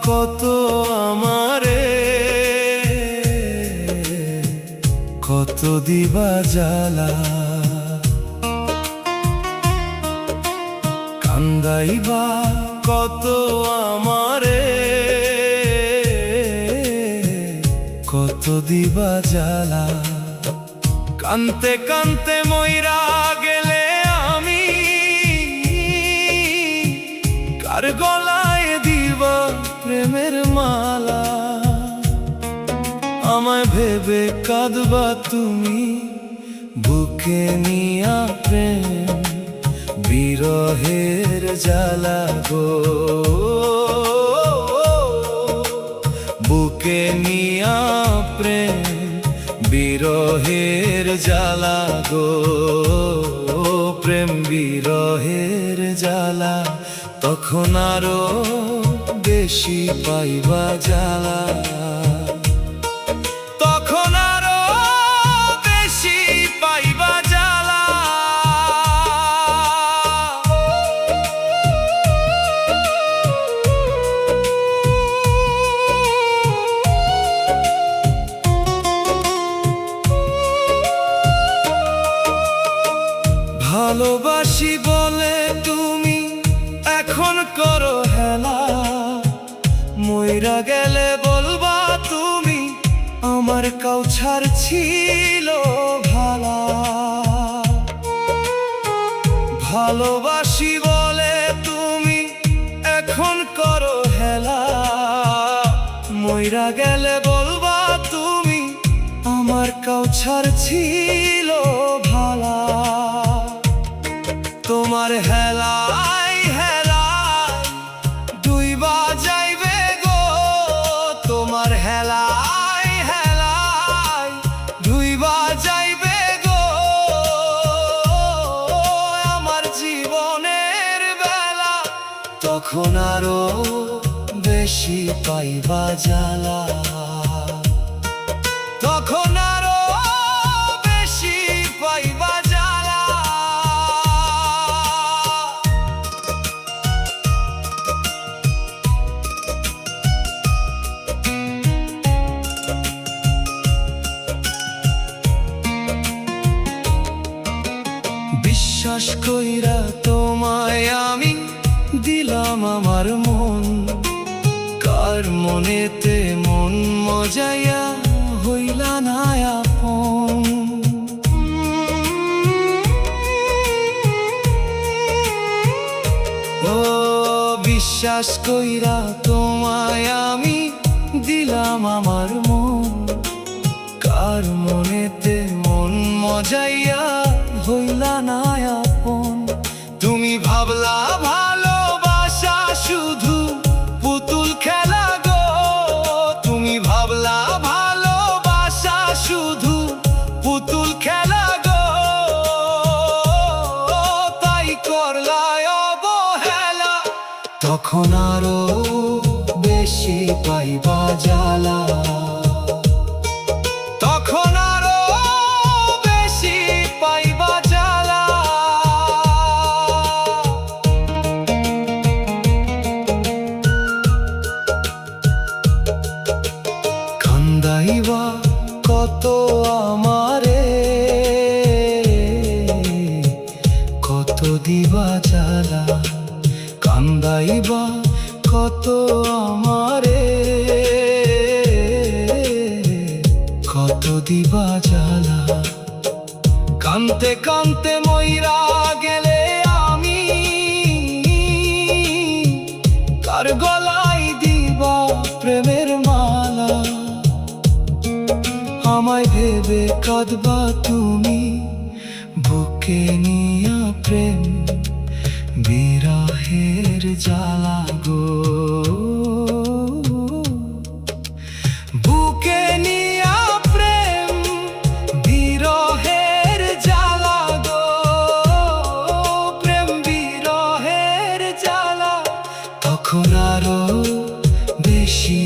কত আমারে, কত দিবা জ্বালা, কান্দাইবা কত আমারে, কত দিবা জ্বালা। কানতে কানতে মইরা গেলে আমি কার গলায় দিবা প্রেমের মালা। আমায় ভেবে কাঁদবা তুমি, বুকে নিয়া প্রেম বিরহের জ্বালা গো, বুকে নিয়া প্রেম বিরহের জ্বালা গো, প্রেম বিরহের জ্বালা। তখন আরো বেশি পাইবা জ্বালা, তখন আরো বেশি পাইবা জ্বালা। ভালোবাসি বলে তুমি এখন করো হেলা, মইরা গেলে বলবা তুমি আমার কাউছার ছিল ভালা। ভালোবাসি বলে তুমি এখন করো হেলা, মইরা গেলে বলবা তুমি আমার কাউছার ছিল ভালা। তোমার হেলাই হেলাই ডুইবা যাইবে গো, তোমার হেলাই হেলাই ডুইবা যাইবে গো আমার জীবনের বেলা। তখন আরো বেশি পাইবা জ্বালা, তখন আরো বেশি পাইবা জ্বালা। বিশ্বাস কইরা তোমায় আমি দিলাম আমার মন, কার মনেতে মন মজাইয়া হইলা না আপন। ও বিশ্বাস কইরা তোমায় আমি দিলাম আমার মন, কার মনেতে মন মজাইয়া হইলা না আপন। তুমি ভাবলা ভালোবাসা শুধু পুতুল খেলা গো, তুমি ভাবলা ভালোবাসা শুধু পুতুল খেলা গো, তাই করলা অবহেলা। তখন আরো বেশি পাইবা জ্বালা, তখন আরো বেশি পাইবা জ্বালা। কান্দাইবা কত আমারে, কত দিবা জ্বালা, কান্দাইবা কত আমারে, কত দিবা জ্বালা। কানতে কানতে মইরা গেলে আমি কার গলায় দিবা প্রেমের মালা। আমায় ভেবে কাঁদবা তুমি, বুকে নিয়া প্রেম বিরহের জ্বালা গো, বুকে নিয়া প্রেম বিরহের জ্বালা গো, প্রেম বিরহের জ্বালা। তখন আরো বেশি